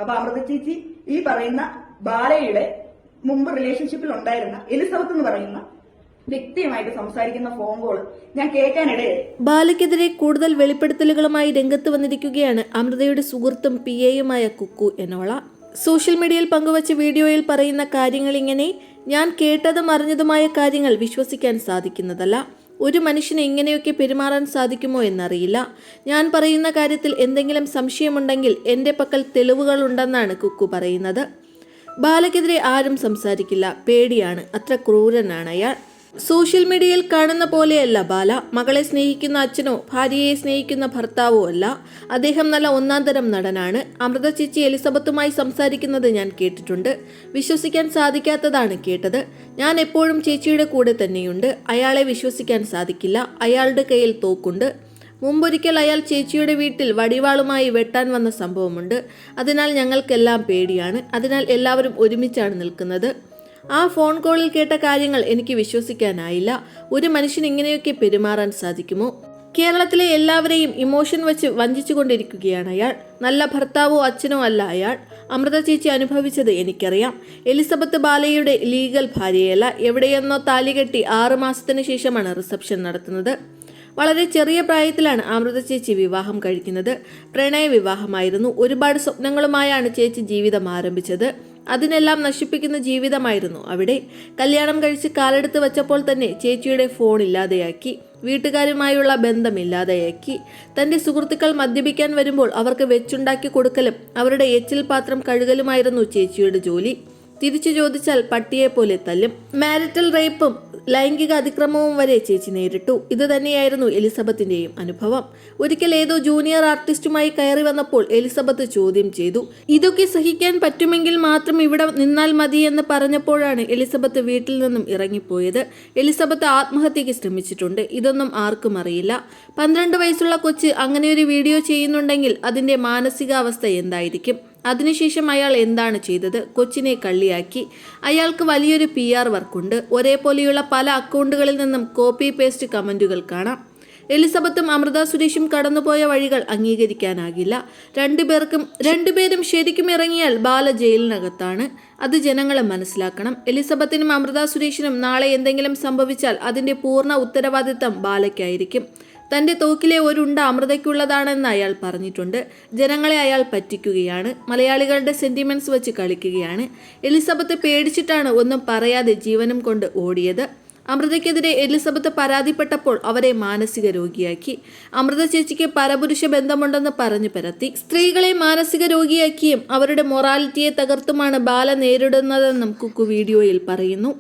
അപ്പൊ അമൃത ചേച്ചി ഈ പറയുന്ന ബാലയുടെ മുമ്പ് റിലേഷൻഷിപ്പിൽ ഉണ്ടായിരുന്ന എലിസബത്ത് എന്ന് പറയുന്ന വ്യക്തിയുമായിട്ട് സംസാരിക്കുന്ന ഫോൺ കോൾ ഞാൻ കേൾക്കാനിടയായി. ബാലയ്ക്കെതിരെ കൂടുതൽ വെളിപ്പെടുത്തലുകളുമായി രംഗത്ത് വന്നിരിക്കുകയാണ് അമൃതയുടെ സുഹൃത്തും PAയുമായ കുക്കു എന്നോള. സോഷ്യൽ മീഡിയയിൽ പങ്കുവച്ച വീഡിയോയിൽ പറയുന്ന കാര്യങ്ങൾ ഇങ്ങനെ: ഞാൻ കേട്ടതും അറിഞ്ഞതുമായ കാര്യങ്ങൾ വിശ്വസിക്കാൻ സാധിക്കുന്നതല്ല. ഒരു മനുഷ്യന് ഇങ്ങനെയൊക്കെ പെരുമാറാൻ സാധിക്കുമോ എന്നറിയില്ല. ഞാൻ പറയുന്ന കാര്യത്തിൽ എന്തെങ്കിലും സംശയമുണ്ടെങ്കിൽ എൻ്റെ പക്കൽ തെളിവുകളുണ്ടെന്നാണ് കുക്കു പറയുന്നത്. ബാലയ്ക്കെതിരെ ആരും സംസാരിക്കില്ല, പേടിയാണ്, അത്ര ക്രൂരനാണ് അയാൾ. സോഷ്യൽ മീഡിയയിൽ കാണുന്ന പോലെയല്ല ബാല. മകളെ സ്നേഹിക്കുന്ന അച്ഛനോ ഭാര്യയെ സ്നേഹിക്കുന്ന ഭർത്താവോ അല്ല. അദ്ദേഹം നല്ല ഒന്നാം തരം നടനാണ്. അമൃത ചേച്ചി എലിസബത്തുമായി സംസാരിക്കുന്നത് ഞാൻ കേട്ടിട്ടുണ്ട്. വിശ്വസിക്കാൻ സാധിക്കാത്തതാണ് കേട്ടത്. ഞാൻ എപ്പോഴും ചേച്ചിയുടെ കൂടെ തന്നെയുണ്ട്. അയാളെ വിശ്വസിക്കാൻ സാധിക്കില്ല. അയാളുടെ കയ്യിൽ തോക്കുണ്ട്. മുമ്പൊരിക്കൽ അയാൾ ചേച്ചിയുടെ വീട്ടിൽ വടിവാളുമായി വെട്ടാൻ വന്ന സംഭവമുണ്ട്. അതിനാൽ ഞങ്ങൾക്കെല്ലാം പേടിയാണ്. അതിനാൽ എല്ലാവരും ഒരുമിച്ചാണ് നിൽക്കുന്നത്. ആ ഫോൺ കോളിൽ കേട്ട കാര്യങ്ങൾ എനിക്ക് വിശ്വസിക്കാനായില്ല. ഒരു മനുഷ്യന് ഇങ്ങനെയൊക്കെ പെരുമാറാൻ സാധിക്കുമോ? കേരളത്തിലെ എല്ലാവരെയും ഇമോഷൻ വെച്ച് വഞ്ചിച്ചുകൊണ്ടിരിക്കുകയാണ് അയാൾ. നല്ല ഭർത്താവോ അച്ഛനോ അല്ല അയാൾ. അമൃത ചേച്ചി അനുഭവിച്ചത് എനിക്കറിയാം. എലിസബത്ത് ബാലയുടെ ലീഗൽ ഭാര്യയല്ല. എവിടെയെന്നോ താലികെട്ടി 6 മാസത്തിന് ശേഷമാണ് റിസപ്ഷൻ നടത്തുന്നത്. വളരെ ചെറിയ പ്രായത്തിലാണ് അമൃത ചേച്ചി വിവാഹം കഴിക്കുന്നത്. പ്രണയ വിവാഹമായിരുന്നു. ഒരുപാട് സ്വപ്നങ്ങളുമായാണ് ചേച്ചി ജീവിതം ആരംഭിച്ചത്. അതിനെല്ലാം നശിപ്പിക്കുന്ന ജീവിതമായിരുന്നു അവിടെ. കല്യാണം കഴിച്ച് കാലെടുത്ത് വെച്ചപ്പോൾ തന്നെ ചേച്ചിയുടെ ഫോൺ ഇല്ലാതെയാക്കി. വീട്ടുകാരുമായുള്ള ബന്ധമില്ലാതെയാക്കി. തൻ്റെ സുഹൃത്തുക്കൾ മദ്യപിക്കാൻ വരുമ്പോൾ അവർക്ക് വെച്ചുണ്ടാക്കി കൊടുക്കലും അവരുടെ എച്ചിൽ പാത്രം കഴുകലുമായിരുന്നു ചേച്ചിയുടെ ജോലി. തിരിച്ചു ചോദിച്ചാൽ പട്ടിയെപ്പോലെ തല്ലും. മാരിറ്റൽ റേപ്പും ലൈംഗിക അതിക്രമവും വരെ ചേച്ചി നേരിട്ടു. ഇത് തന്നെയായിരുന്നു എലിസബത്തിന്റെയും അനുഭവം. ഒരിക്കൽ ഏതോ ജൂനിയർ ആർട്ടിസ്റ്റുമായി കയറി വന്നപ്പോൾ എലിസബത്ത് ചോദ്യം ചെയ്തു. ഇതൊക്കെ സഹിക്കാൻ പറ്റുമെങ്കിൽ മാത്രം ഇവിടെ നിന്നാൽ മതി എന്ന് പറഞ്ഞപ്പോഴാണ് എലിസബത്ത് വീട്ടിൽ നിന്നും ഇറങ്ങിപ്പോയത്. എലിസബത്ത് ആത്മഹത്യക്ക് ശ്രമിച്ചിട്ടുണ്ട്. ഇതൊന്നും ആർക്കും അറിയില്ല. 12 വയസ്സുള്ള കൊച്ച് അങ്ങനെയൊരു വീഡിയോ ചെയ്യുന്നുണ്ടെങ്കിൽ അതിന്റെ മാനസികാവസ്ഥ എന്തായിരിക്കും? അതിനുശേഷം അയാൾ എന്താണ് ചെയ്തത്? കൊച്ചിനെ കള്ളിയാക്കി. അയാൾക്ക് വലിയൊരു PR വർക്കുണ്ട്. ഒരേപോലെയുള്ള പല അക്കൗണ്ടുകളിൽ നിന്നും കോപ്പി പേസ്റ്റ് കമന്റുകൾ കാണാം. എലിസബത്തും അമൃത സുരേഷും കടന്നുപോയ വഴികൾ അംഗീകരിക്കാനാകില്ല. രണ്ടുപേരും ശരിക്കും ഇറങ്ങിയാൽ ബാല ജയിലിനകത്താണ്. അത് ജനങ്ങളെ മനസ്സിലാക്കണം. എലിസബത്തിനും അമൃത സുരേഷിനും നാളെ എന്തെങ്കിലും സംഭവിച്ചാൽ അതിന്റെ പൂർണ്ണ ഉത്തരവാദിത്തം ബാലയ്ക്കായിരിക്കും. തന്റെ തോക്കിലെ ഒരുണ്ട അമൃതയ്ക്കുള്ളതാണെന്ന് അയാൾ പറഞ്ഞിട്ടുണ്ട്. ജനങ്ങളെ അയാൾ പറ്റിക്കുകയാണ്. മലയാളികളുടെ സെന്റിമെന്റ്സ് വെച്ച് കളിക്കുകയാണ്. എലിസബത്ത് പേടിച്ചിട്ടാണ് ഒന്നും പറയാതെ ജീവനും കൊണ്ട് ഓടിയത്. അമൃതയ്ക്കെതിരെ എലിസബത്ത് പരാതിപ്പെട്ടപ്പോൾ അവരെ മാനസിക രോഗിയാക്കി. അമൃത ചേച്ചിക്ക് പരപുരുഷ ബന്ധമുണ്ടെന്ന് പറഞ്ഞു പരത്തി. സ്ത്രീകളെ മാനസിക രോഗിയാക്കിയും അവരുടെ മൊറാലിറ്റിയെ തകർത്തുമാണ് ബാല നേരിടുന്നതെന്നും കുക്കു വീഡിയോയിൽ പറയുന്നു.